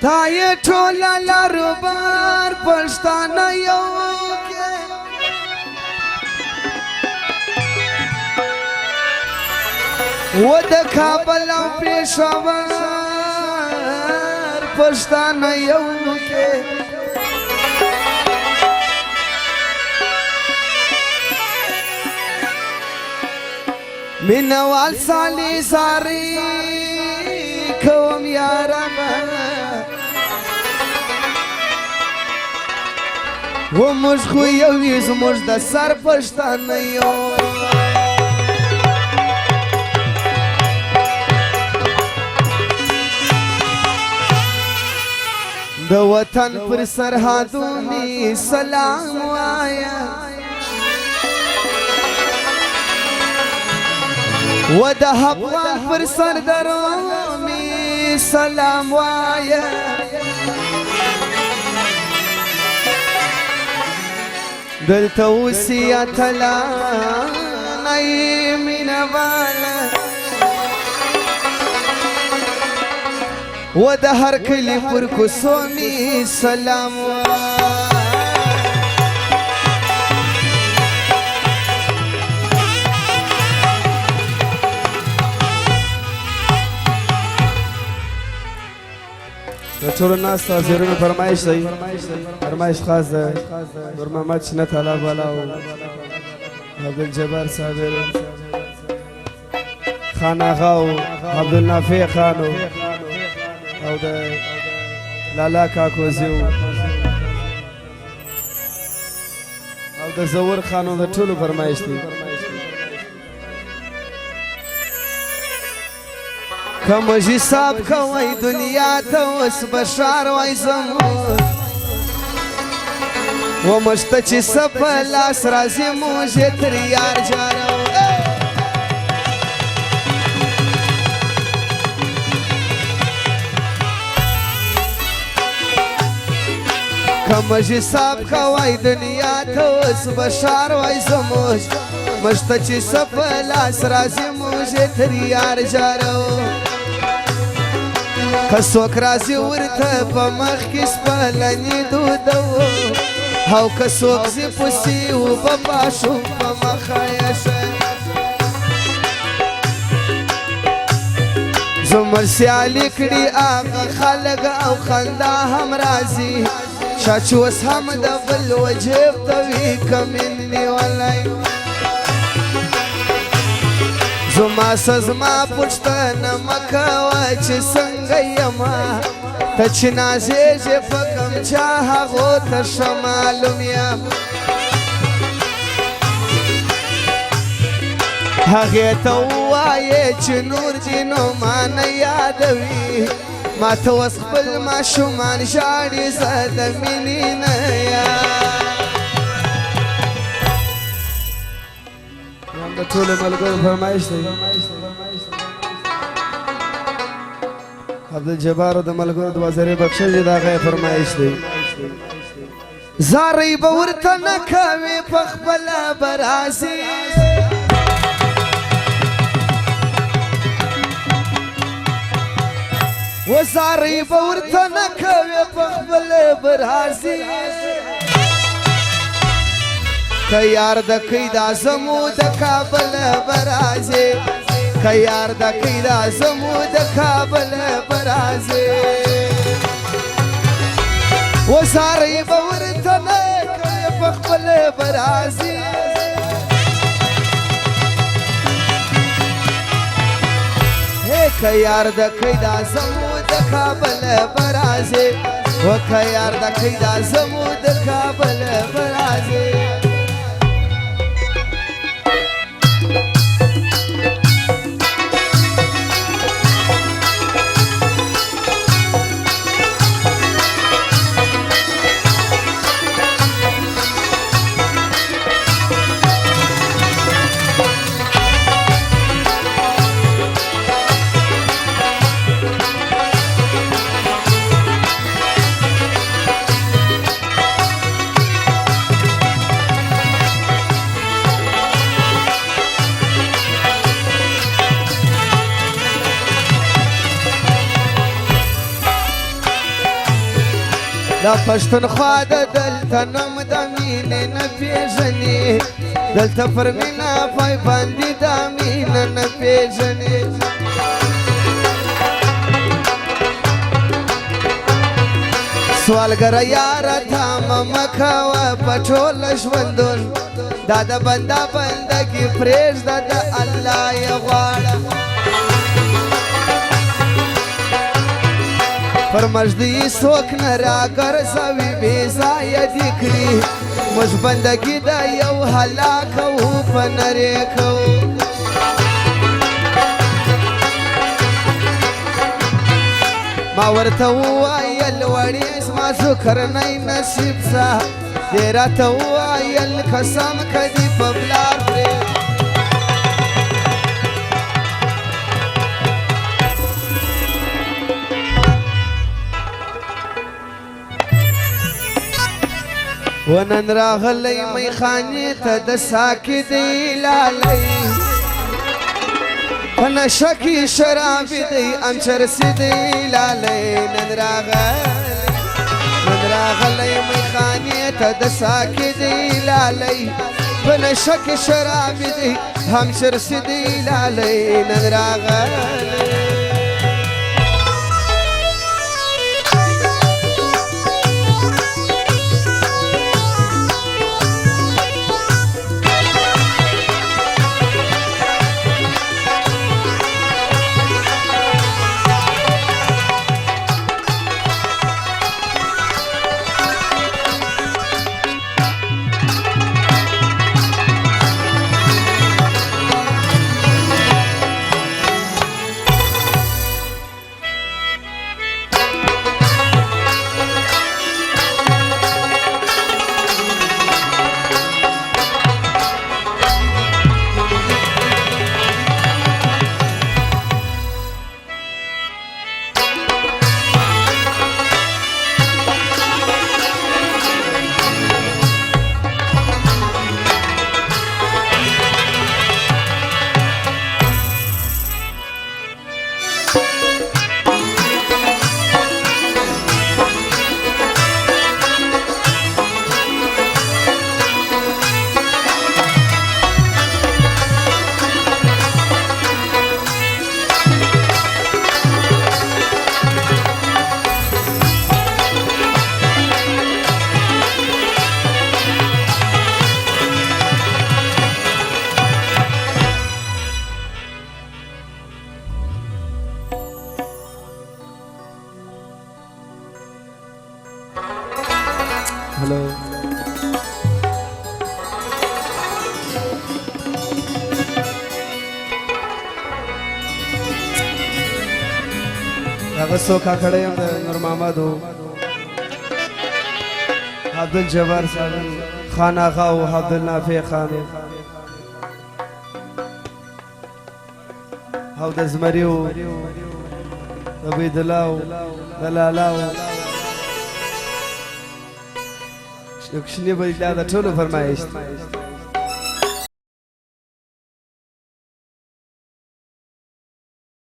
تا یې ټوله لارو بار پښتانه یو کې و د کابل او پېښور پښتانه یو کې مینوال سالی ساری کوم یارمه و موږ خو یو یو زموږ د سر پښتانه یو د وطن پر سرحدونو سلام وایا و د افغان پر سردارونو سلام وایا دلته اوسې اتلان مینه واله و د هر کلی پر کوڅو مې سلام وایا ټول الناس حاضرینو فرمایش دی فرمایش خاص ده نور محمد شنه طلب والا او عبدالجبار صاحب خان آغا او عبدالنافع خان او د لالا کاکوزیو او د زور خانو د ټولو فرمایش دی کمجی صاحب کوي دنیا ته اوس بشار وای زموږ و مشته چې سپه لاس راځي موږ یې تر یار جارو کمجی صاحب کوي دنیا ته اوس بشار وای زموږ مشته چې سپه لاس راځي موږ یې تر یار جارو کڅوک راځي ورته په مخ کې سپلنې دود او کڅوک زی پسې و په پاشو په مخه یې زمر سیالي کړي هغه خلک او خندا هم راځي چا چې اوس هم د بل وجب ته وي کمین نیولی زما سزما پوښتنه مه کوه چې څنګه یمه ته چې نازېږې په کوم چا هغو ته ښه معلوم یم هغې ته ووایې چې نور دې نو ما نه یادوي ما ته اوس خپل ماشومان ژاړي زه د مینې نه یم د ټولو ملګرو فرمایش دی عبدالجبار د ملګرو د وزیر بخشل دی د هغه فرمایش دی زارۍ به ورته نه کوې په خپله به راځي و زارۍ به ورته نه کوې په خپله به راځي که یار د کوي دا زمو د کابل به راځي که یار د کوي دا زمو د کابل به راځي و زارۍ به ورته نه کوې په خپله به راځي که یار د کوي دا زمو د کابل به راځي و که یار د کوي دا زمو د کابل به راځي دا پښتونخوا د دلته نوم د مینې نه پېژني دلته پر مینه پایبندي د مینه نه پېژني سوالګره یاره تامه مه کوه په ټوله ژوندون دا د بنده بندګي پرېږده د الله یې غواړه پر مجدي څوک نه راګرځوي بې ځایه دې کړي موږ بندګي د یو هلاک کوو په نرې کوو ما ورته وویل وړې زما ذکرنی نصیب څه دې راته وویل قسم که دې په پلار پرې ونن راغلی میخانې ته د ساکي دی لالی په نشه کې شراب دی انچرسي دی لالی نن راغلی میخانې ته د ساکي دی لالی په نشه کې شراب دی همچرسي دی لالی نن راغلی Hello. هغه څوک کړه یم د نور محمد عبدالجبار صاحب خان آغا او عبدالنافع خان او د زمریو عبید الله دلالاو شنی بل دا ټولو فرمایش